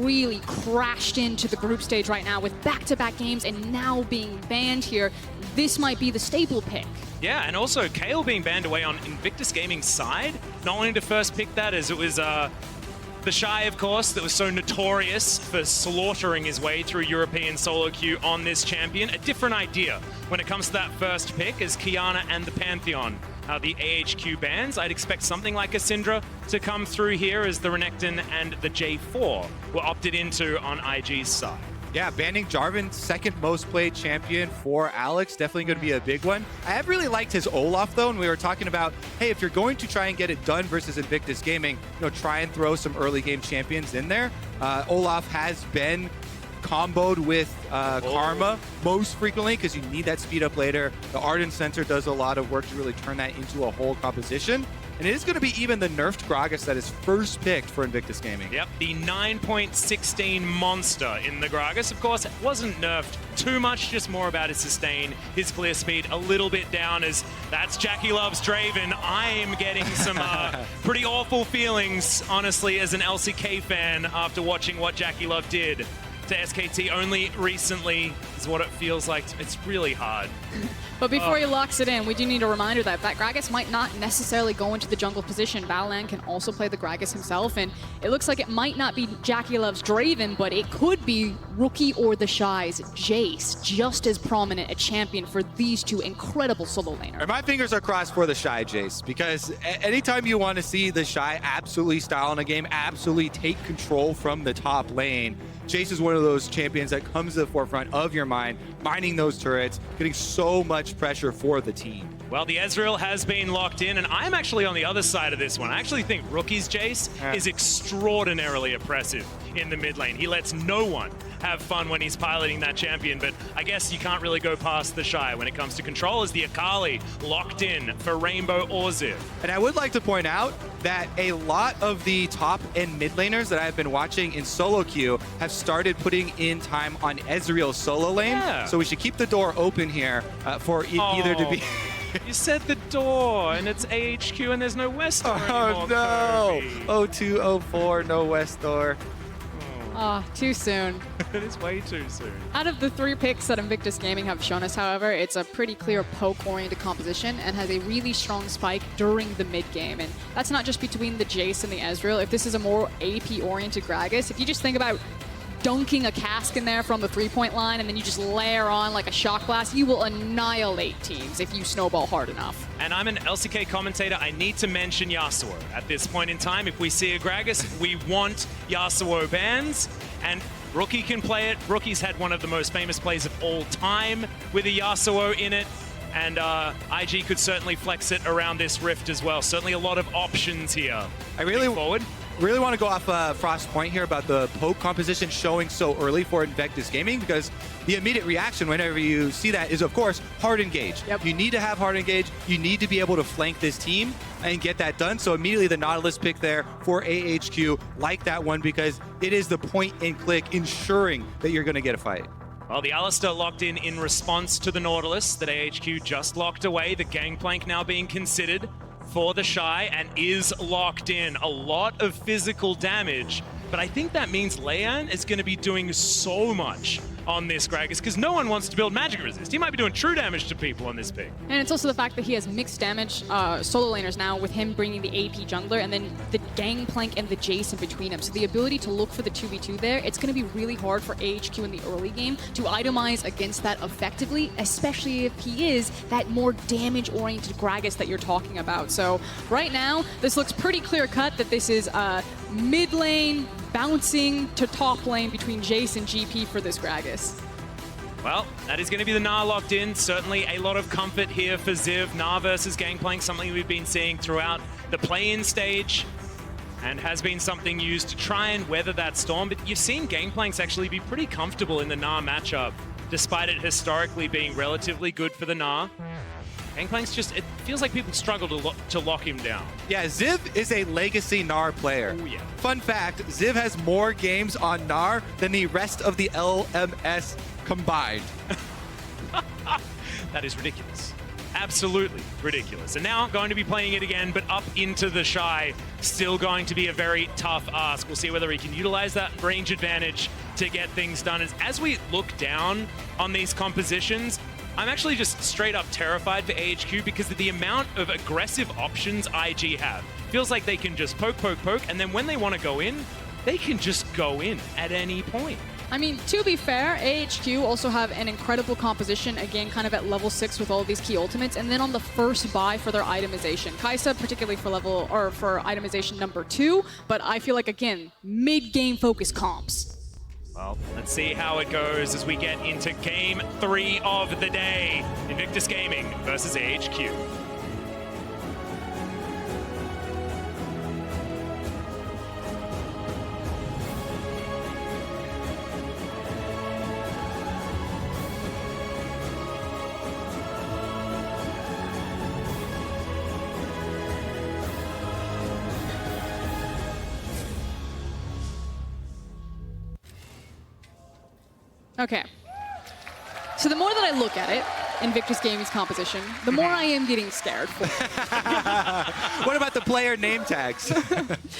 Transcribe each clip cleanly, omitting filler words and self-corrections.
really crashed into the group stage right now with back-to-back games and now being banned here. This might be the staple pick. Yeah, and also Kale being banned away on Invictus Gaming's side. Not wanting to first pick that as it was the Shy, of course, that was so notorious for slaughtering his way through European solo queue on this champion. A different idea when it comes to that first pick as Kiana and the Pantheon, the AHQ bans. I'd expect something like a Syndra to come through here as the Renekton and the J4 were opted into on IG's side. Yeah, banning Jarvan, second most played champion for Alex, definitely going to be a big one. I have really liked his Olaf though, and we were talking about, hey, if you're going to try and get it done versus Invictus Gaming, try and throw some early game champions in there. Olaf has been comboed with Karma most frequently because you need that speed up later. The Ardent Center does a lot of work to really turn that into a whole composition. And it is going to be even the nerfed Gragas that is first picked for Invictus Gaming. Yep, the 9.16 monster in the Gragas. Of course, it wasn't nerfed too much, just more about his sustain, his clear speed a little bit down as that's Jackie Love's Draven. I am getting some pretty awful feelings, honestly, as an LCK fan after watching what Jackie Love did to SKT only recently is what it feels like. It's really hard. But before he locks it in, we do need a reminder that Gragas might not necessarily go into the jungle position. Battleland can also play the Gragas himself, and it looks like it might not be Jackie Love's Draven, but it could be Rookie or the Shy's Jace, just as prominent a champion for these two incredible solo laners. And my fingers are crossed for the Shy Jace, because anytime you want to see the Shy absolutely style in a game, absolutely take control from the top lane, Jace is one of those champions that comes to the forefront of your mind, mining those turrets, getting so much pressure for the team. Well, the Ezreal has been locked in, and I'm actually on the other side of this one. I actually think Rookie's Jace is extraordinarily oppressive in the mid lane. He lets no one have fun when he's piloting that champion, but I guess you can't really go past the Shy when it comes to control as the Akali locked in for Rainbow or Ziv. And I would like to point out that a lot of the top and mid laners that I've been watching in solo queue have started putting in time on Ezreal's solo lane. Yeah. So we should keep the door open here for either to be... You said the door, and it's AHQ, and there's no West door anymore. Oh no! Kirby. 0204, no West door. Oh, too soon. It is way too soon. Out of the 3 picks that Invictus Gaming have shown us, however, it's a pretty clear poke-oriented composition and has a really strong spike during the mid-game. And that's not just between the Jace and the Ezreal. If this is a more AP-oriented Gragas, if you just think about dunking a cask in there from the 3-point line and then you just layer on like a shock blast, you will annihilate teams if you snowball hard enough. And I'm an LCK commentator. I need to mention Yasuo. At this point in time, if we see a Gragas, we want Yasuo bans, and Rookie can play it. Rookie's had one of the most famous plays of all time with a Yasuo in it, and IG could certainly flex it around this rift as well. Certainly a lot of options here. I really want to go off Frost's point here about the poke composition showing so early for Invictus Gaming, because the immediate reaction whenever you see that is, of course, hard engage. Yep. You need to have hard engage. You need to be able to flank this team and get that done. So immediately the Nautilus pick there for AHQ, like that one, because it is the point and click ensuring that you're going to get a fight. Well, the Alistair locked in response to the Nautilus that AHQ just locked away. The Gangplank now being considered for the Shy and is locked in. A lot of physical damage, but I think that means Leon is going to be doing so much on this Gragas because no one wants to build magic resist. He might be doing true damage to people on this pick. And it's also the fact that he has mixed damage solo laners now with him bringing the AP jungler and then the Gangplank and the Jace in between him. So the ability to look for the 2v2 there, it's going to be really hard for AHQ in the early game to itemize against that effectively, especially if he is that more damage-oriented Gragas that you're talking about. So right now, this looks pretty clear-cut that this is mid lane bouncing to top lane between Jace and GP for this Gragas. Well, that is going to be the Gnar locked in. Certainly a lot of comfort here for Ziv. Gnar versus Gangplank, something we've been seeing throughout the play-in stage and has been something used to try and weather that storm. But you've seen Gangplanks actually be pretty comfortable in the Gnar matchup, despite it historically being relatively good for the Gnar. Gangplank's just, it feels like people struggle to lock him down. Yeah, Ziv is a legacy Gnar player. Oh, yeah. Fun fact, Ziv has more games on Gnar than the rest of the LMS combined. That is ridiculous. Absolutely ridiculous. And now going to be playing it again, but up into the Shy. Still going to be a very tough ask. We'll see whether he can utilize that range advantage to get things done. As we look down on these compositions, I'm actually just straight up terrified for AHQ because of the amount of aggressive options IG have. Feels like they can just poke, poke, poke, and then when they want to go in, they can just go in at any point. I mean, to be fair, AHQ also have an incredible composition, again, kind of at level 6 with all of these key ultimates, and then on the first buy for their itemization. Kaisa, particularly for for itemization number 2, but I feel like, again, mid-game focus comps. Well, let's see how it goes as we get into game 3 of the day. Invictus Gaming versus AHQ. Okay. So the more that I look at it, Invictus Gaming's composition, the more I am getting scared for it. What about the player name tags?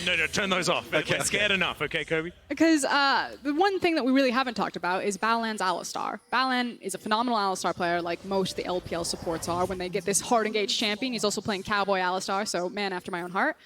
No, turn those off. Okay, We're scared enough, okay, Kobe? Because the one thing that we really haven't talked about is Balan's Alistar. Balan is a phenomenal Alistar player, like most of the LPL supports are. When they get this hard engaged champion, he's also playing Cowboy Alistar, so man after my own heart.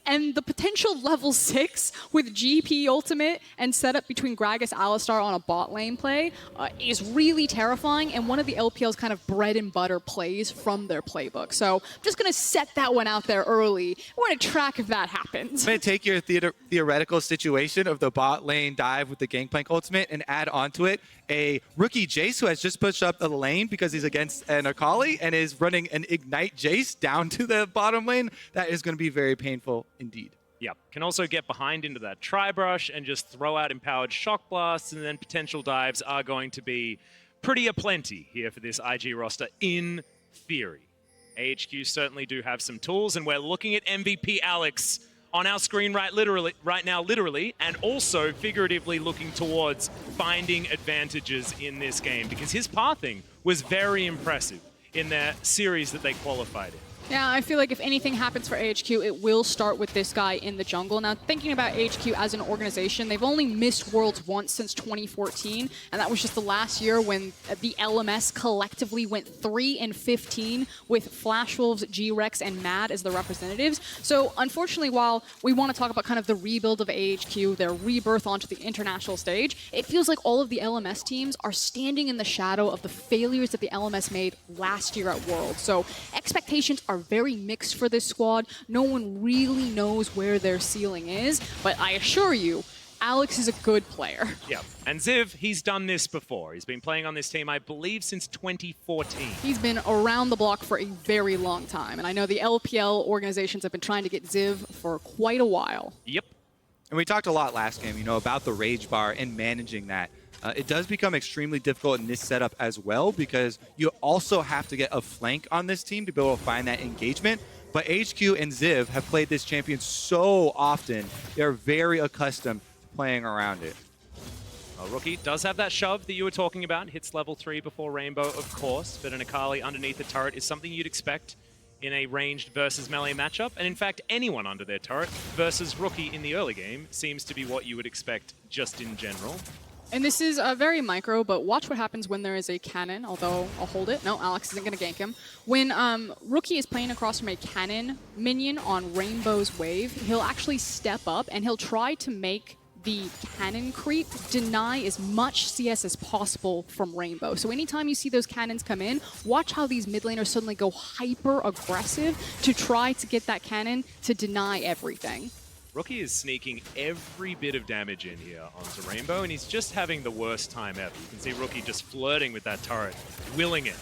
And the potential level 6 with GP ultimate and setup between Gragas Alistar on a bot lane play is really terrifying, and one of the LPL's kind of bread and butter plays from their playbook. So I'm just going to set that one out there early. We're going to track if that happens. I'm going to take your theoretical situation of the bot lane dive with the Gangplank ultimate and add onto it a rookie Jace who has just pushed up the lane because he's against an Akali and is running an Ignite Jace down to the bottom lane. That is going to be very painful indeed. Yep. Can also get behind into that Tri-Brush and just throw out empowered Shock Blasts, and then potential dives are going to be pretty aplenty here for this IG roster in theory. AHQ certainly do have some tools, and we're looking at MVP Alex on our screen right now, and also figuratively looking towards finding advantages in this game, because his pathing was very impressive in their series that they qualified in. Yeah, I feel like if anything happens for AHQ, it will start with this guy in the jungle. Now, thinking about AHQ as an organization, they've only missed Worlds once since 2014, and that was just the last year when the LMS collectively went 3-15 with Flash Wolves, G-Rex, and MAD as the representatives. So, unfortunately, while we want to talk about kind of the rebuild of AHQ, their rebirth onto the international stage, it feels like all of the LMS teams are standing in the shadow of the failures that the LMS made last year at Worlds. So, expectations are very mixed for this squad. No one really knows where their ceiling is, but I assure you, Alex is a good player. Yeah, and Ziv, he's done this before. He's been playing on this team, I believe, since 2014. He's been around the block for a very long time, and I know the LPL organizations have been trying to get Ziv for quite a while. Yep. And we talked a lot last game, about the Rage Bar and managing that. It does become extremely difficult in this setup as well, because you also have to get a flank on this team to be able to find that engagement. But HQ and Ziv have played this champion so often, they're very accustomed to playing around it. Well, Rookie does have that shove that you were talking about. Hits level 3 before Rainbow, of course, but an Akali underneath the turret is something you'd expect in a ranged versus melee matchup. And in fact, anyone under their turret versus Rookie in the early game seems to be what you would expect just in general. And this is very micro, but watch what happens when there is a cannon, although I'll hold it. No, Alex isn't going to gank him. When Rookie is playing across from a cannon minion on Rainbow's wave, he'll actually step up and he'll try to make the cannon creep deny as much CS as possible from Rainbow. So anytime you see those cannons come in, watch how these mid laners suddenly go hyper aggressive to try to get that cannon to deny everything. Rookie is sneaking every bit of damage in here onto Rainbow, and he's just having the worst time ever. You can see Rookie just flirting with that turret, willing it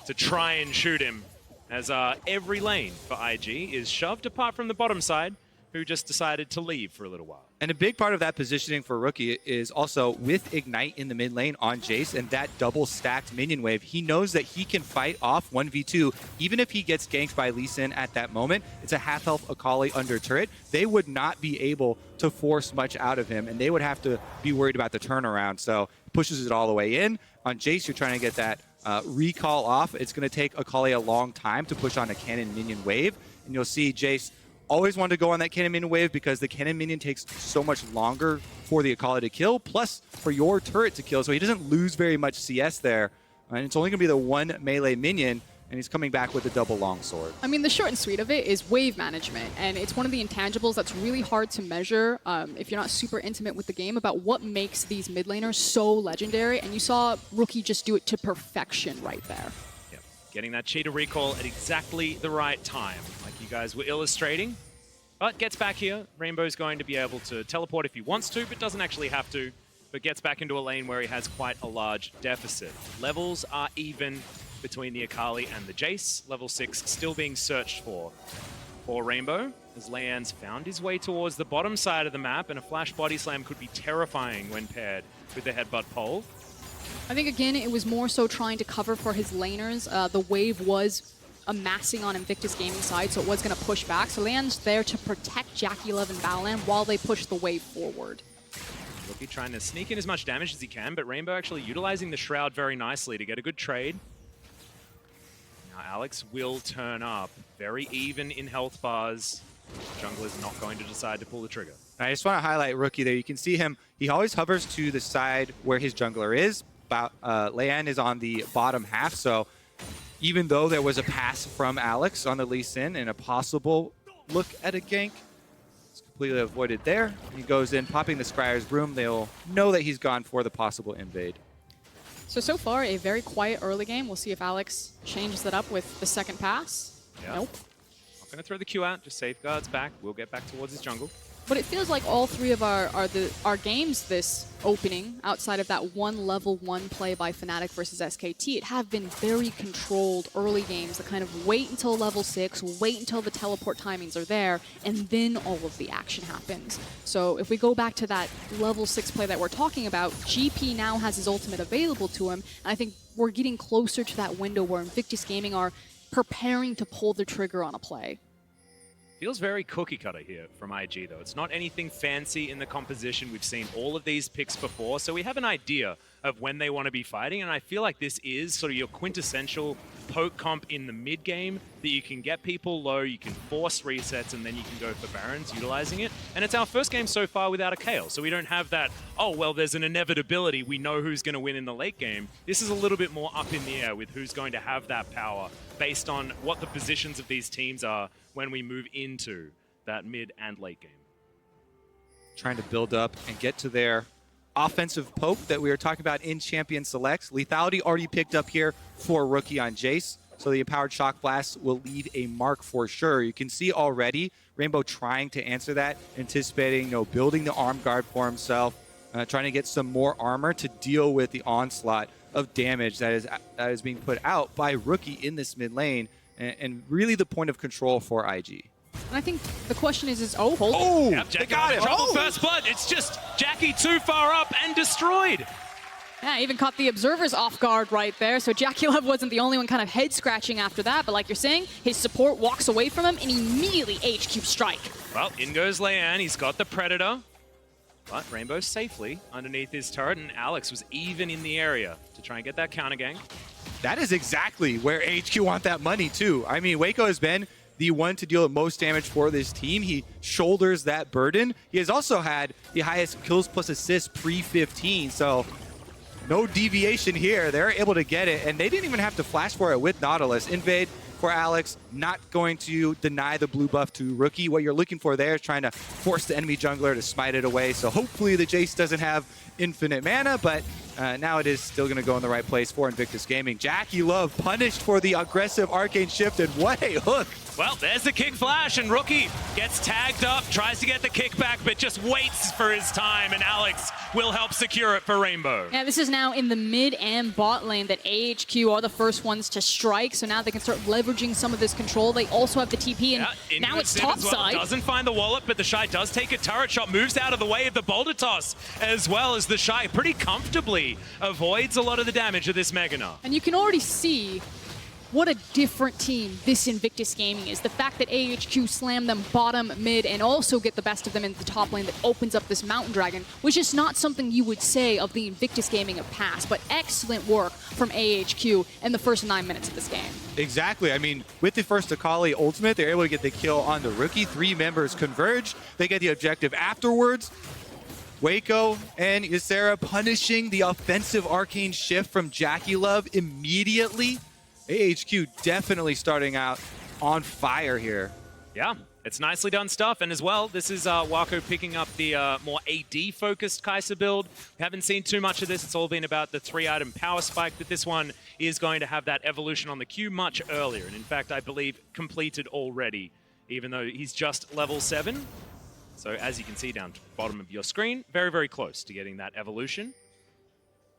to try and shoot him, as every lane for IG is shoved apart from the bottom side, who just decided to leave for a little while. And a big part of that positioning for Rookie is also with Ignite in the mid lane on Jace and that double stacked minion wave. He knows that he can fight off 1v2 even if he gets ganked by Lee Sin at that moment. It's a half health Akali under turret. They would not be able to force much out of him, and they would have to be worried about the turnaround. So pushes it all the way in. On Jace, you're trying to get that recall off, it's going to take Akali a long time to push on a cannon minion wave. And you'll see Jace always wanted to go on that cannon minion wave because the cannon minion takes so much longer for the Akali to kill, plus for your turret to kill, so he doesn't lose very much CS there. And it's only going to be the one melee minion, and he's coming back with a double longsword. I mean, the short and sweet of it is wave management, and it's one of the intangibles that's really hard to measure if you're not super intimate with the game about what makes these mid laners so legendary, and you saw Rookie just do it to perfection right there. Yep. Getting that cheetah recall at exactly the right time, like you guys were illustrating. But gets back here. Rainbow's going to be able to teleport if he wants to, but doesn't actually have to, but gets back into a lane where he has quite a large deficit. Levels are even between the Akali and the Jace. Level 6 still being searched for Rainbow, as Leanne's found his way towards the bottom side of the map, and a flash body slam could be terrifying when paired with the headbutt pole. I think, again, it was more so trying to cover for his laners. The wave was amassing on Invictus Gaming side, so it was going to push back. So Leanne's there to protect Jackie Love and Battleland while they push the wave forward. Rookie trying to sneak in as much damage as he can, but Rainbow actually utilizing the Shroud very nicely to get a good trade. Now Alex will turn up. Very even in health bars. Jungler's not going to decide to pull the trigger. I just want to highlight Rookie there. You can see him. He always hovers to the side where his jungler is. Leanne is on the bottom half, so even though there was a pass from Alex on the Lee Sin and a possible look at a gank, it's completely avoided there. He goes in, popping the Scryer's Broom. They'll know that he's gone for the possible invade. So far, a very quiet early game. We'll see if Alex changes that up with the second pass. Yeah. Nope. Not going to throw the Q out, just safeguards back. We'll get back towards his jungle. But it feels like all three of our games this opening, outside of that one level 1 play by Fnatic versus SKT, it have been very controlled early games that kind of wait until level 6, wait until the teleport timings are there, and then all of the action happens. So if we go back to that level 6 play that we're talking about, GP now has his ultimate available to him, and I think we're getting closer to that window where Invictus Gaming are preparing to pull the trigger on a play. Feels very cookie cutter here from IG, though. It's not anything fancy in the composition. We've seen all of these picks before, so we have an idea of when they want to be fighting, and I feel like this is sort of your quintessential poke comp in the mid game, that you can get people low, you can force resets, and then you can go for Barons utilizing it. And it's our first game so far without a Kayle, so we don't have that, oh, well, there's an inevitability, we know who's going to win in the late game. This is a little bit more up in the air with who's going to have that power based on what the positions of these teams are when we move into that mid and late game. Trying to build up and get to their offensive poke that we were talking about in Champion Selects. Lethality already picked up here for Rookie on Jace, so the Empowered Shock Blast will leave a mark for sure. You can see already Rainbow trying to answer that, anticipating, building the arm guard for himself, trying to get some more armor to deal with the onslaught of damage that is being put out by Rookie in this mid lane, and really the point of control for IG. And I think the question is hold it. Oh, yep, they got him. Trouble first blood. It's just Jackie too far up and destroyed. Yeah, even caught the observers off guard right there. So Jackie Love wasn't the only one kind of head scratching after that. But like you're saying, his support walks away from him and immediately AHQ strike. Well, in goes Leanne. He's got the Predator. But Rainbow's safely underneath his turret, and Alex was even in the area to try and get that counter gank. That is exactly where AHQ want that money too. I mean, Waco has been the one to deal the most damage for this team. He shoulders that burden. He has also had the highest kills plus assists pre-15, so no deviation here. They're able to get it, and they didn't even have to flash for it with Nautilus. Invade for Alex, not going to deny the blue buff to Rookie. What you're looking for there is trying to force the enemy jungler to smite it away, so hopefully the Jace doesn't have infinite mana, but now it is still going to go in the right place for Invictus Gaming. Jackie Love punished for the aggressive arcane shift, and what a hook! Well, there's the kick flash, and Rookie gets tagged up, tries to get the kickback, but just waits for his time, and Alex will help secure it for Rainbow. Yeah, this is now in the mid and bot lane that AHQ are the first ones to strike, so now they can start leveraging some of this control. They also have the TP, and now it's top side. Doesn't find the wallet, but the Shy does take a turret shot, moves out of the way of the boulder toss, as well as the Shy pretty comfortably avoids a lot of the damage of this Meganar. And you can already see what a different team this Invictus Gaming is. The fact that AHQ slam them bottom, mid, and also get the best of them in the top lane that opens up this Mountain Dragon was just not something you would say of the Invictus Gaming of past, but excellent work from AHQ in the first 9 minutes of this game. Exactly. I mean, with the first Akali ultimate, they're able to get the kill on the rookie. 3 members converge. They get the objective afterwards. Waco and Ysera punishing the offensive arcane shift from Jackie Love immediately. AHQ definitely starting out on fire here. Yeah, it's nicely done stuff. And as well, this is Waco picking up the more AD-focused Kai'Sa build. We haven't seen too much of this. It's all been about the 3-item power spike, but this one is going to have that evolution on the Q much earlier. And in fact, I believe completed already, even though he's just level 7. So as you can see down to the bottom of your screen, very, very close to getting that evolution.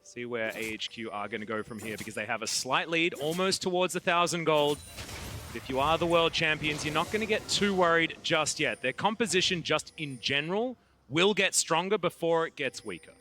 See where AHQ are going to go from here because they have a slight lead, almost towards 1,000 gold. But if you are the world champions, you're not going to get too worried just yet. Their composition just in general will get stronger before it gets weaker.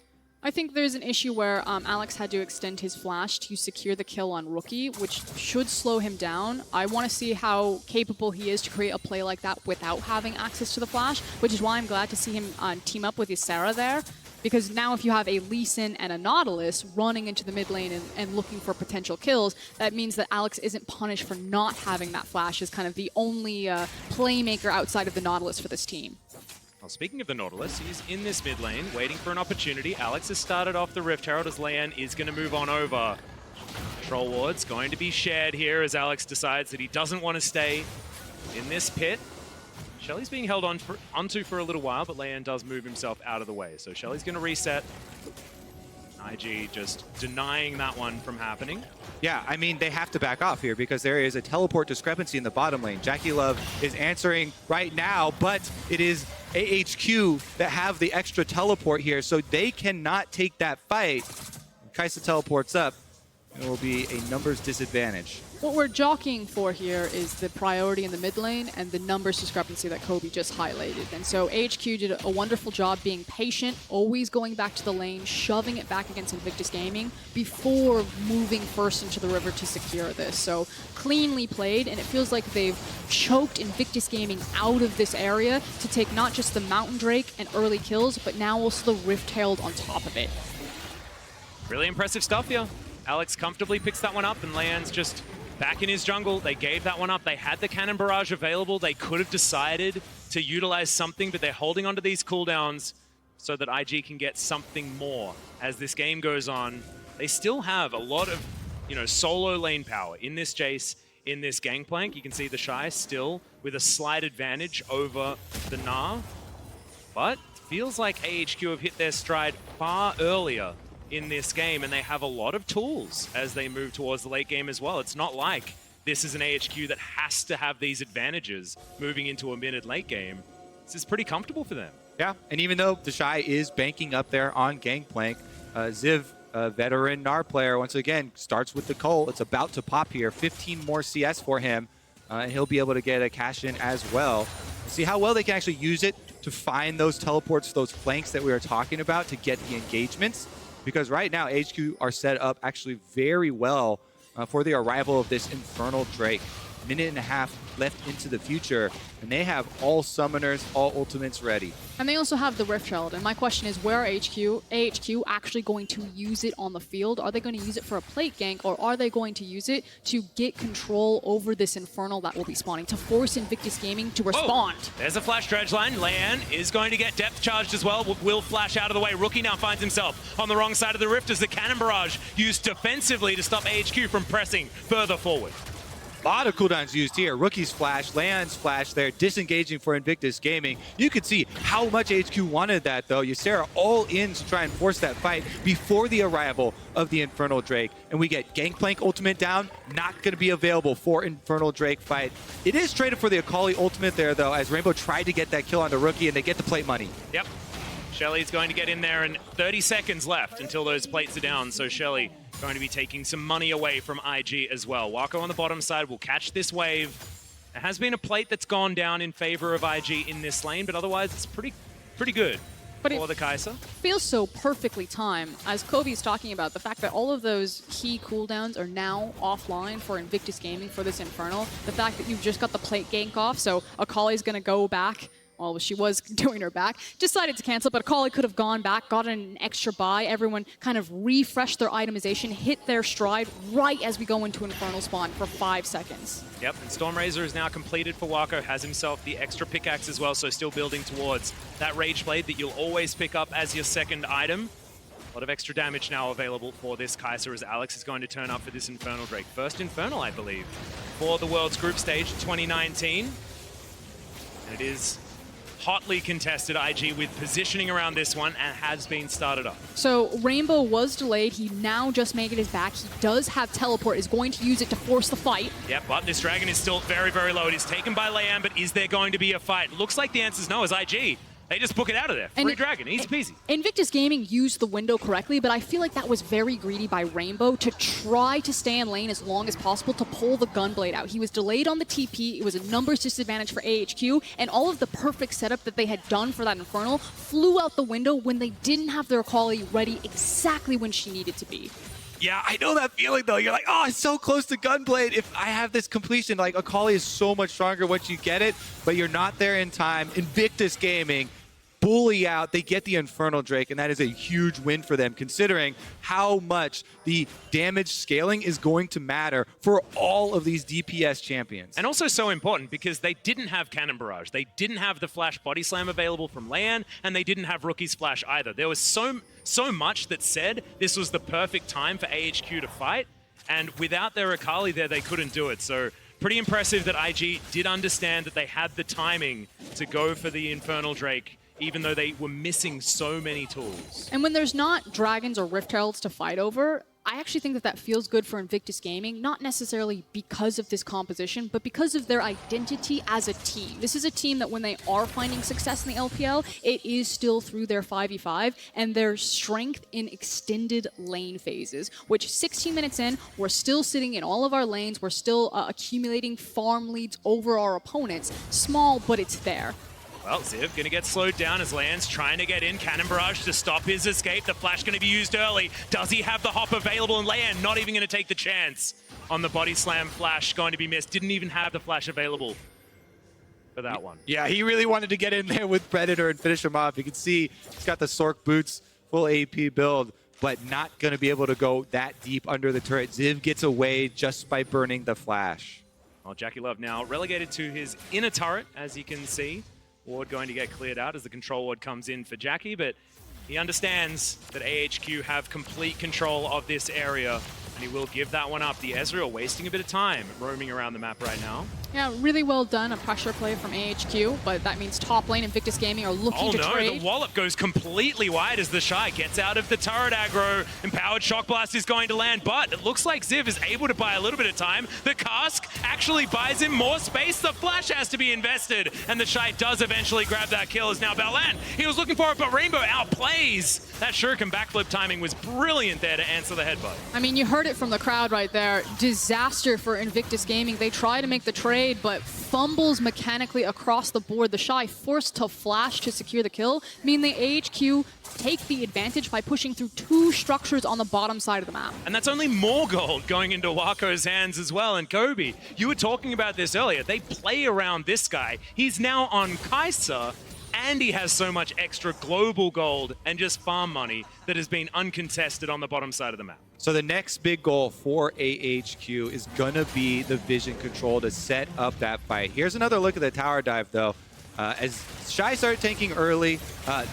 I think there's an issue where Alex had to extend his flash to secure the kill on Rookie, which should slow him down. I want to see how capable he is to create a play like that without having access to the flash, which is why I'm glad to see him team up with Ysera there. Because now if you have a Lee Sin and a Nautilus running into the mid lane and looking for potential kills, that means that Alex isn't punished for not having that flash as kind of the only playmaker outside of the Nautilus for this team. Well, speaking of the Nautilus, he's in this mid lane, waiting for an opportunity. Alex has started off the Rift Herald as Leon is going to move on over. Troll Ward's going to be shared here as Alex decides that he doesn't want to stay in this pit. Shelly's being held onto for a little while, but Leon does move himself out of the way. So Shelly's going to reset. IG just denying that one from happening. Yeah, I mean, they have to back off here because there is a teleport discrepancy in the bottom lane. Jackie Love is answering right now, but it is AHQ that have the extra teleport here, so they cannot take that fight. Kai'Sa teleports up. It will be a numbers disadvantage. What we're jockeying for here is the priority in the mid lane and the numbers discrepancy that Kobe just highlighted. And so AHQ did a wonderful job being patient, always going back to the lane, shoving it back against Invictus Gaming before moving first into the river to secure this. So cleanly played, and it feels like they've choked Invictus Gaming out of this area to take not just the Mountain Drake and early kills, but now also the Rift Herald on top of it. Really impressive stuff here. Alex comfortably picks that one up, and Leon's just back in his jungle. They gave that one up. They had the Cannon Barrage available. They could have decided to utilize something, but they're holding onto these cooldowns so that IG can get something more as this game goes on. They still have a lot of, solo lane power in this Jace, in this Gangplank. You can see the Shy still with a slight advantage over the Gnar. But it feels like AHQ have hit their stride far earlier in this game, and they have a lot of tools as they move towards the late game as well. It's not like this is an AHQ that has to have these advantages moving into a mid and late game. This is pretty comfortable for them. Yeah, and even though the Shy is banking up there on Gangplank, Ziv, a veteran Gnar player, once again, starts with the Cole. It's about to pop here. 15 more CS for him, and he'll be able to get a cash in as well. See how well they can actually use it to find those teleports, those flanks that we were talking about to get the engagements. Because right now, HQ are set up actually very well for the arrival of this Infernal Drake. Minute and a half left into the future, and they have all summoners, all ultimates ready. And they also have the Rift Herald, and my question is, where are AHQ actually going to use it on the field? Are they going to use it for a plate gank, or are they going to use it to get control over this Infernal that will be spawning, to force Invictus Gaming to respond? Whoa. There's a flash dredge line. Leon is going to get depth charged as well. Will flash out of the way. Rookie now finds himself on the wrong side of the rift as the Cannon Barrage used defensively to stop AHQ from pressing further forward. A lot of cooldowns used here. Rookie's flash, Leon's flash there, disengaging for Invictus Gaming. You could see how much HQ wanted that, though. Ysera all in to try and force that fight before the arrival of the Infernal Drake. And we get Gangplank ultimate down, not going to be available for Infernal Drake fight. It is traded for the Akali ultimate there, though, as Rainbow tried to get that kill on the Rookie, and they get the plate money. Yep. Shelly's going to get in there, and 30 seconds left until those plates are down, so Shelly going to be taking some money away from IG as well. Waco on the bottom side will catch this wave. There has been a plate that's gone down in favor of IG in this lane, but otherwise it's pretty good But for the Kai'Sa. Feels so perfectly timed, as Kobe's talking about, the fact that all of those key cooldowns are now offline for Invictus Gaming for this Infernal. The fact that you've just got the plate gank off, so Akali's going to go back. Well, she was doing her back, decided to cancel, but Akali could have gone back, gotten an extra buy. Everyone kind of refreshed their itemization, hit their stride right as we go into Infernal spawn for 5 seconds. Yep, and Stormrazor is now completed for Wako, has himself the extra pickaxe as well, so still building towards that Rage Blade that you'll always pick up as your second item. A lot of extra damage now available for this Kai'Sa as Alex is going to turn up for this Infernal Drake. First Infernal, I believe, for the World's Group Stage 2019. And it is hotly contested, IG, with positioning around this one and has been started up. So Rainbow was delayed. He now just made it his back. He does have teleport, is going to use it to force the fight. Yep, but this dragon is still very, very low. It is taken by Leanne, but is there going to be a fight? Looks like the answer is no, as IG. They just book it out of there. Free dragon, easy peasy. Invictus Gaming used the window correctly, but I feel like that was very greedy by Rainbow to try to stay in lane as long as possible to pull the Gunblade out. He was delayed on the TP, it was a numbers disadvantage for AHQ, and all of the perfect setup that they had done for that Infernal flew out the window when they didn't have their Akali ready exactly when she needed to be. Yeah, I know that feeling though. You're like, oh, it's so close to Gunblade. If I have this completion, like Akali is so much stronger once you get it, but you're not there in time. Invictus Gaming bully out, they get the Infernal Drake, and that is a huge win for them, considering how much the damage scaling is going to matter for all of these DPS champions. And also so important because they didn't have Cannon Barrage. They didn't have the Flash Body Slam available from Leanne, and they didn't have Rookie's Flash either. There was so much that said this was the perfect time for AHQ to fight, and without their Akali there, they couldn't do it. So pretty impressive that IG did understand that they had the timing to go for the Infernal Drake, even though they were missing so many tools. And when there's not dragons or Rift Heralds to fight over, I actually think that that feels good for Invictus Gaming, not necessarily because of this composition, but because of their identity as a team. This is a team that when they are finding success in the LPL, it is still through their 5v5 and their strength in extended lane phases, which 16 minutes in, we're still sitting in all of our lanes, we're still accumulating farm leads over our opponents. Small, but it's there. Well, Ziv gonna get slowed down as Lan's trying to get in. Cannon Barrage to stop his escape. The flash gonna be used early. Does he have the hop available? And Lan not even gonna take the chance on the body slam flash. Going to be missed. Didn't even have the flash available for that one. Yeah, he really wanted to get in there with Predator and finish him off. You can see he's got the Sork boots, full AP build, but not gonna be able to go that deep under the turret. Ziv gets away just by burning the flash. Well, Jackie Love now relegated to his inner turret, as you can see. Ward going to get cleared out as the control ward comes in for Jackie, but he understands that AHQ have complete control of this area, and he will give that one up. The Ezreal wasting a bit of time roaming around the map right now. Yeah, really well done, a pressure play from AHQ, but that means top lane Invictus Gaming are looking to trade. Oh no, the wallop goes completely wide as the Shy gets out of the turret aggro. Empowered Shock Blast is going to land, but it looks like Ziv is able to buy a little bit of time. The cask actually buys him more space. The flash has to be invested, and the Shy does eventually grab that kill as now Balan. He was looking for it, but Rainbow outplays. That Shuriken backflip timing was brilliant there to answer the headbutt. I mean, you heard it from the crowd right there. Disaster for Invictus Gaming. They try to make the trade, but fumbles mechanically across the board. The Shy forced to flash to secure the kill, meaning the AHQ take the advantage by pushing through 2 structures on the bottom side of the map. And that's only more gold going into Wako's hands as well. And Kobe, you were talking about this earlier. They play around this guy. He's now on Kai'Sa, and he has so much extra global gold and just farm money that has been uncontested on the bottom side of the map. So the next big goal for AHQ is gonna be the vision control to set up that fight. Here's another look at the tower dive though. As Shy started tanking early,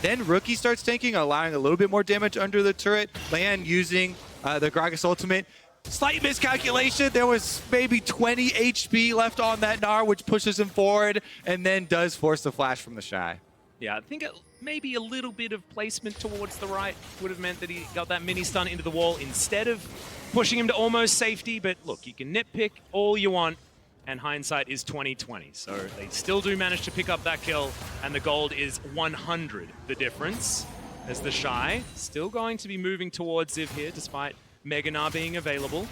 then Rookie starts tanking, allowing a little bit more damage under the turret. Lan using the Gragas ultimate. Slight miscalculation. There was maybe 20 HP left on that Gnar, which pushes him forward, and then does force the flash from the Shy. Yeah, I think maybe a little bit of placement towards the right would have meant that he got that mini stun into the wall instead of pushing him to almost safety. But look, you can nitpick all you want, and hindsight is 20/20. So they still do manage to pick up that kill, and the gold is 100 the difference, as the Shy still going to be moving towards Ziv here, despite Mega Gnar being available.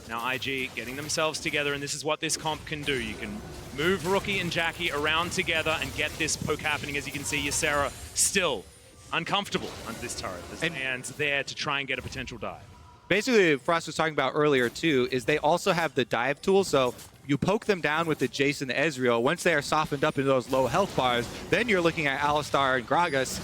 Now IG getting themselves together, and this is what this comp can do. You can move Rookie and Jackie around together and get this poke happening. As you can see, Ysera still uncomfortable under this turret. There's hands there to try and get a potential dive. Basically, Frost was talking about earlier too, is they also have the dive tool. So you poke them down with the Jace and the Ezreal. Once they are softened up into those low health bars, then you're looking at Alistar and Gragas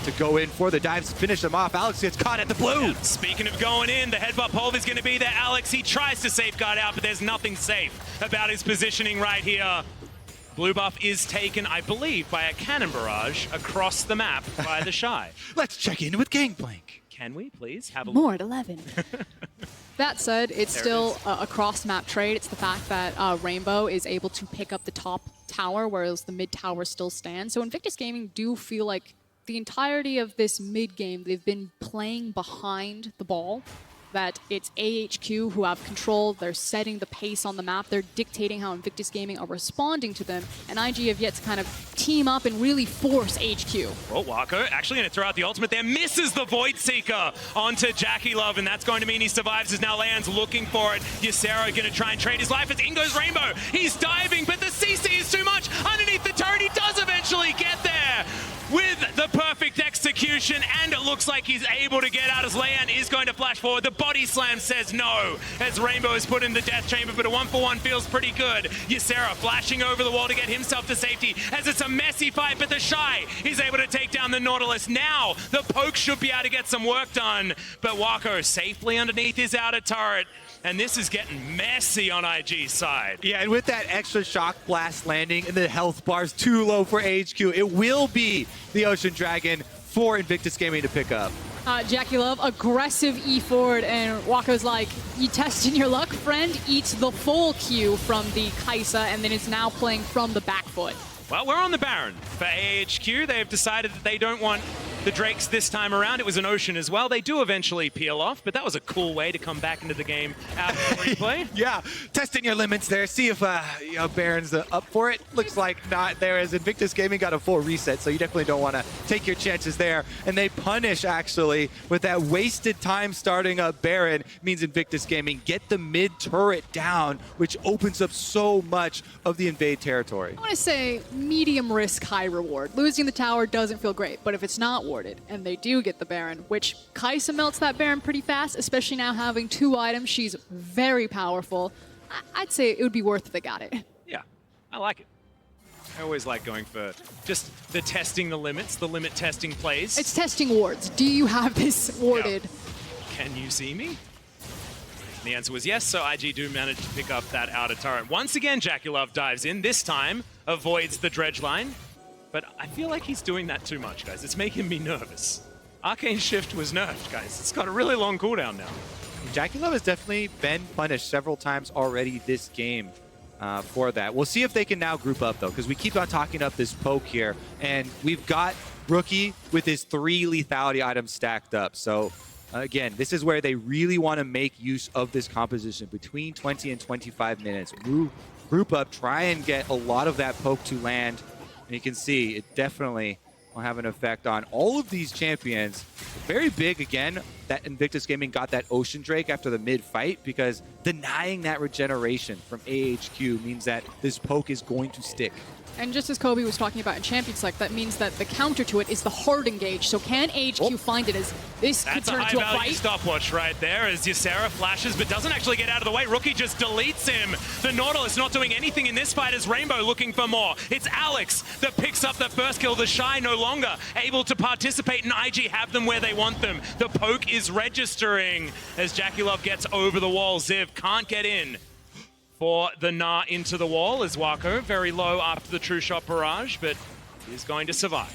to go in for the dives, finish them off. Alex gets caught at the blue. Yeah, speaking of going in, the headbutt pulve is going to be there. Alex, he tries to safeguard out, but there's nothing safe about his positioning right here. Blue buff is taken, I believe, by a cannon barrage across the map by the Shy. Let's check in with Gangplank. Can we please have a More at 11. That said, it's There still it a cross-map trade. It's the fact that Rainbow is able to pick up the top tower, whereas the mid tower still stands. So Invictus Gaming do feel like the entirety of this mid game, they've been playing behind the ball. That it's AHQ who have control, they're setting the pace on the map, they're dictating how Invictus Gaming are responding to them, and IG have yet to kind of team up and really force HQ. Well, Wako actually going to throw out the ultimate there, misses the Void Seeker onto Jackie Love, and that's going to mean he survives as now Leon's looking for it. Ysera going to try and trade his life as in goes Rainbow. He's diving, but the CC is too much. Underneath the turret, he does eventually get there with the perfect execution, and it looks like he's able to get out as Leon is going to flash forward. The body slam says no, as Rainbow is put in the death chamber, but a 1-for-1 feels pretty good. Ysera flashing over the wall to get himself to safety, as it's a messy fight, but the Shy is able to take down the Nautilus. Now, the poke should be able to get some work done, but Wako safely underneath his outer turret, and this is getting messy on IG's side. Yeah, and with that extra shock blast landing and the health bars too low for AHQ, it will be the Ocean Dragon for Invictus Gaming to pick up. Jackie Love, aggressive E forward, and Wako's like, you testing your luck, friend? Eats the full Q from the Kaisa, and then is now playing from the back foot. Well, we're on the Baron. For AHQ, they've decided that they don't want the Drakes this time around. It was an Ocean as well. They do eventually peel off, but that was a cool way to come back into the game out of replay. Yeah, testing your limits there. See if Baron's up for it. Looks like not there, as Invictus Gaming got a full reset, so you definitely don't want to take your chances there. And they punish, actually, with that wasted time starting up Baron, means Invictus Gaming get the mid turret down, which opens up so much of the invade territory. I want to say medium risk, high reward. Losing the tower doesn't feel great, but if it's not warded, and they do get the Baron, which Kaisa melts that Baron pretty fast, especially now having 2 items. She's very powerful. I'd say it would be worth it if they got it. Yeah, I like it. I always like going for just the testing the limits, the limit testing plays. It's testing wards. Do you have this warded? Yeah. Can you see me? The answer was yes, so IG do manage to pick up that outer turret. Once again, Jackie Love dives in. This time, avoids the dredge line. But I feel like he's doing that too much, guys. It's making me nervous. Arcane Shift was nerfed, guys. It's got a really long cooldown now. Jackie Love has definitely been punished several times already this game for that. We'll see if they can now group up, though, because we keep on talking up this poke here, and we've got Rookie with his 3 lethality items stacked up. So, again, this is where they really want to make use of this composition between 20 and 25 minutes. Group up, try and get a lot of that poke to land. And you can see it definitely will have an effect on all of these champions. Very big, again, that Invictus Gaming got that Ocean Drake after the mid-fight, because denying that regeneration from AHQ means that this poke is going to stick. And just as Kobe was talking about in Champions Select, that means that the counter to it is the hard engage. So can AHQ find it as this could turn into a That's a high-value fight? stopwatch right there as Ysera flashes but doesn't actually get out of the way. Rookie just deletes him. The Nautilus not doing anything in this fight as Rainbow looking for more. It's Alex that picks up the first kill. The Shy no longer able to participate, and IG have them where they want them. The poke is registering as Jackie Love gets over the wall. Ziv can't get in for the Gnar into the wall as Wako very low after the True Shot barrage, but he's going to survive.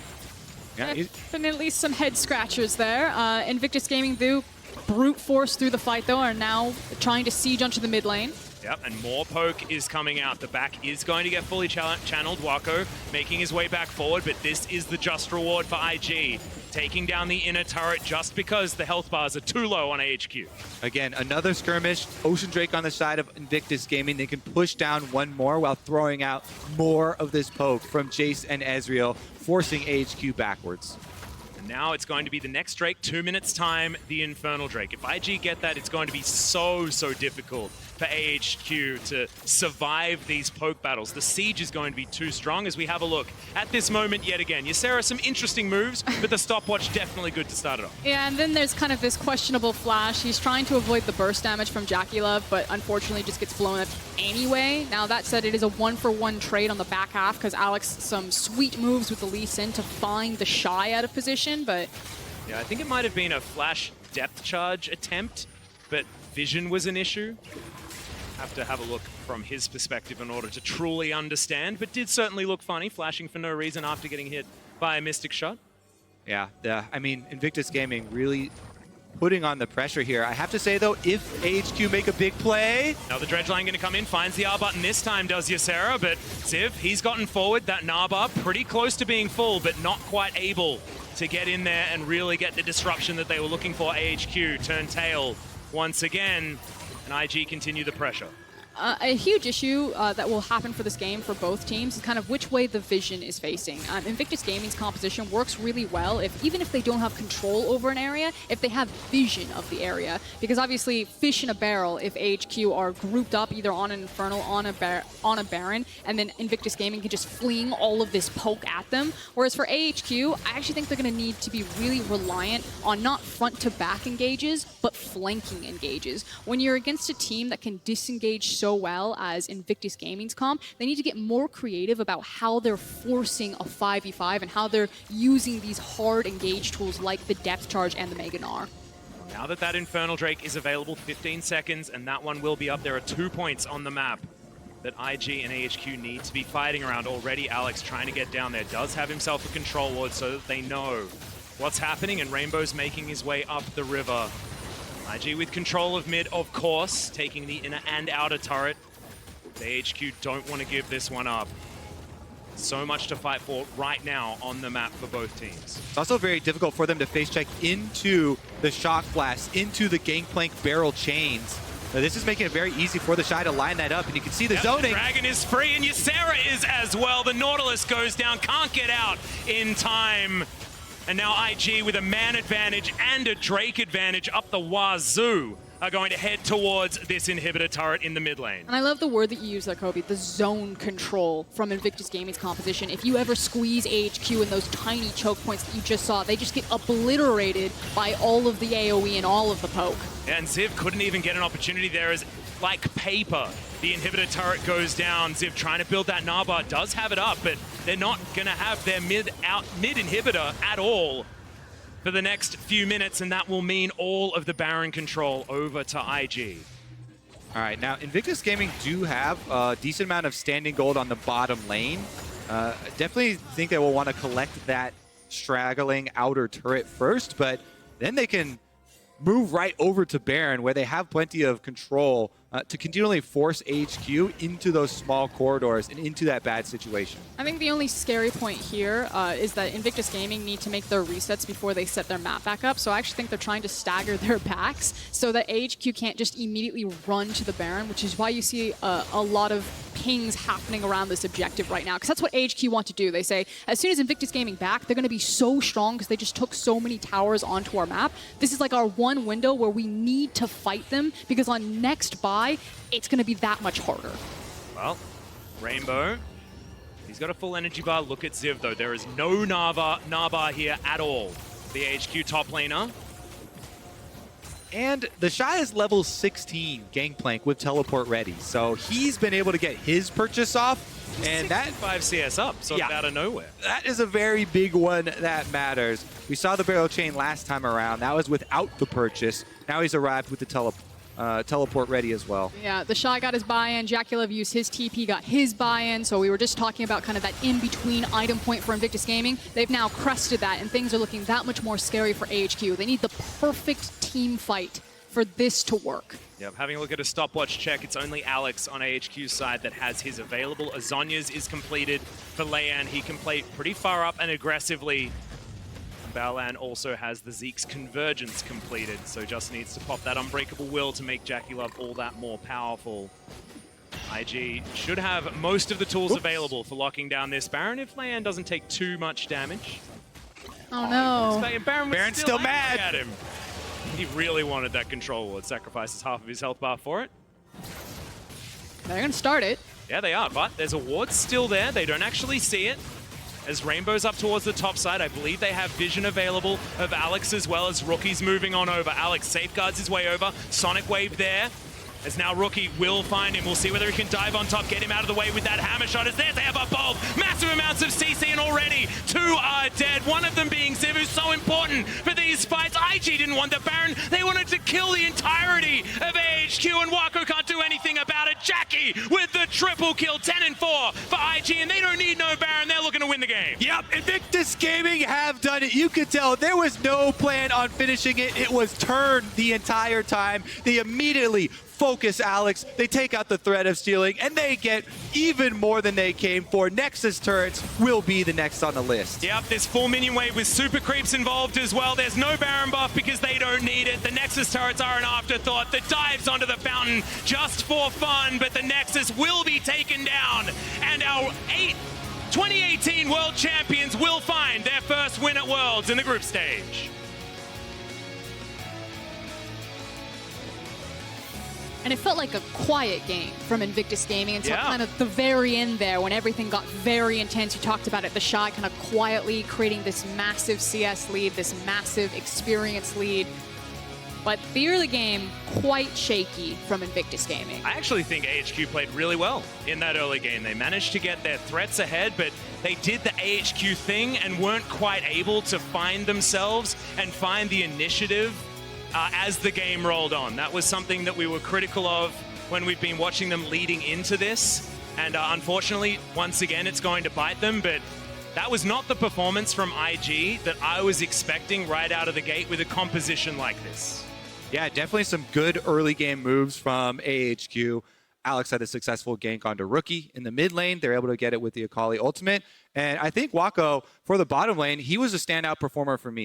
Yeah, Definitely some head scratchers there. Invictus Gaming do brute force through the fight, though, are now trying to siege onto the mid lane. Yep, and more poke is coming out. The back is going to get fully channeled. Wako making his way back forward, but this is the just reward for IG. Taking down the inner turret just because the health bars are too low on AHQ. Again, another skirmish. Ocean Drake on the side of Invictus Gaming. They can push down one more while throwing out more of this poke from Jace and Ezreal, forcing AHQ backwards. And Now it's going to be the next Drake, 2 minutes time, the Infernal Drake. If IG get that, it's going to be so difficult for AHQ to survive these poke battles. The siege is going to be too strong as we have a look at this moment yet again. Ysera, some interesting moves, but the stopwatch definitely good to start it off. Yeah, and then there's kind of this questionable flash. He's trying to avoid the burst damage from JackeyLove, but unfortunately just gets blown up anyway. Now that said, it is a 1-for-1 trade on the back half because Alex some sweet moves with the Lee Sin to find the Shy out of position, but... Yeah, I think it might have been a flash depth charge attempt, but vision was an issue. Have to have a look from his perspective in order to truly understand, but did certainly look funny, flashing for no reason after getting hit by a Mystic shot. Yeah, I mean, Invictus Gaming really putting on the pressure here. I have to say, though, if AHQ make a big play... Now the Dredge line going to come in, finds the R button this time, does Ysera, but Ziv, he's gotten forward. That Naba pretty close to being full, but not quite able to get in there and really get the disruption that they were looking for. AHQ turn tail once again, and IG continue the pressure. A huge issue that will happen for this game for both teams is kind of which way the vision is facing. Invictus Gaming's composition works really well even if they don't have control over an area, if they have vision of the area. Because obviously, fish in a barrel if AHQ are grouped up either on an Infernal, on a Baron, and then Invictus Gaming can just fling all of this poke at them. Whereas for AHQ, I actually think they're going to need to be really reliant on not front-to-back engages, but flanking engages. When you're against a team that can disengage so well as Invictus Gaming's comp, they need to get more creative about how they're forcing a 5v5 and how they're using these hard engage tools like the depth charge and the Mega Gnar. Now that Infernal Drake is available, 15 seconds, and that one will be up. There are 2 points on the map that IG and AHQ need to be fighting around. Already Alex trying to get down there, does have himself a control ward so that they know what's happening, and Rainbow's making his way up the river. IG with control of mid, of course, taking the inner and outer turret. The AHQ don't want to give this one up. So much to fight for right now on the map for both teams. It's also very difficult for them to face check into the Shock Blast, into the Gangplank barrel chains. Now, this is making it very easy for the Shy to line that up, and you can see the zoning. The Dragon is free, and Ysera is as well. The Nautilus goes down, can't get out in time. And now IG with a man advantage and a Drake advantage up the wazoo are going to head towards this inhibitor turret in the mid lane. And I love the word that you use there, Kobe, the zone control from Invictus Gaming's composition. If you ever squeeze AHQ in those tiny choke points that you just saw, they just get obliterated by all of the AoE and all of the poke. Yeah, and Ziv couldn't even get an opportunity there as, like paper, the inhibitor turret goes down. Ziv trying to build that Naba, does have it up, but they're not going to have their mid inhibitor at all for the next few minutes, and that will mean all of the Baron control over to IG. All right, now Invictus Gaming do have a decent amount of standing gold on the bottom lane. Definitely think they will want to collect that straggling outer turret first, but then they can move right over to Baron, where they have plenty of control to continually force AHQ into those small corridors and into that bad situation. I think the only scary point here is that Invictus Gaming need to make their resets before they set their map back up. So I actually think they're trying to stagger their backs so that AHQ can't just immediately run to the Baron, which is why you see a lot of pings happening around this objective right now, because that's what AHQ want to do. They say, as soon as Invictus Gaming back, they're going to be so strong because they just took so many towers onto our map. This is like our one window where we need to fight them, because on next buy, it's going to be that much harder. Well, Rainbow, he's got a full energy bar. Look at Ziv, though. There is no Naba here at all. The AHQ top laner. And the Shy is level 16 Gangplank with teleport ready. So he's been able to get his purchase off. And that 5 CS up, so out of nowhere. That is a very big one that matters. We saw the barrel chain last time around. That was without the purchase. Now he's arrived with the teleport ready as well. Yeah, the Shy got his buy-in, JackeyLove used his TP, got his buy-in, so we were just talking about kind of that in-between item point for Invictus Gaming. They've now crested that, and things are looking that much more scary for AHQ. They need the perfect team fight for this to work. Yep, having a look at a stopwatch check, it's only Alex on AHQ's side that has his available. Azonya's is completed for Leyan. He can play pretty far up and aggressively. Baolan also has the Zeke's Convergence completed, so just needs to pop that Unbreakable Will to make JackeyLove all that more powerful. IG should have most of the tools available for locking down this Baron if Leyan doesn't take too much damage. Oh no. Baron was Baron's still still mad. angry at him. He really wanted that control ward. Sacrifices half of his health bar for it. They're gonna start it. Yeah, they are, but there's a ward still there. They don't actually see it. As Rainbow's up towards the top side, I believe they have vision available of Alex as well as Rookie's moving on over. Alex safeguards his way over. Sonic Wave there. As now Rookie will find him. We'll see whether he can dive on top, get him out of the way with that hammer shot. As there they have a bulb. Massive amounts of CC and already 2 are dead. One of them being Ziv, who's so important for these fights. IG didn't want the Baron. They wanted to kill the entirety of AHQ, and Wako can't do anything about it. Jackie with the triple kill, 10 and 4 for IG, and they don't need no Baron. They're looking to win the game. Yep, Invictus Gaming have done it. You could tell there was no plan on finishing it. It was turned the entire time. They immediately focus Alex. They take out the threat of stealing, and they get even more than they came for. Nexus turrets will be the next on the list. Yep, this full minion wave with super creeps involved as well. There's no Baron buff because they don't need it. The Nexus turrets are an afterthought. The dives onto the fountain just for fun, but the Nexus will be taken down. And our 2018 World Champions will find their first win at Worlds in the group stage. And it felt like a quiet game from Invictus Gaming until Yeah. kind of the very end there when everything got very intense. You talked about it, the Shy kind of quietly creating this massive CS lead, this massive experience lead. But the early game, quite shaky from Invictus Gaming. I actually think AHQ played really well in that early game. They managed to get their threats ahead, but they did the AHQ thing and weren't quite able to find themselves and find the initiative as the game rolled on. That was something that we were critical of when we've been watching them leading into this. And unfortunately, once again, it's going to bite them. But that was not the performance from IG that I was expecting right out of the gate with a composition like this. Yeah, definitely some good early game moves from AHQ. Alex had a successful gank onto Rookie in the mid lane. They're able to get it with the Akali ultimate. And I think Wako, for the bottom lane, he was a standout performer for me.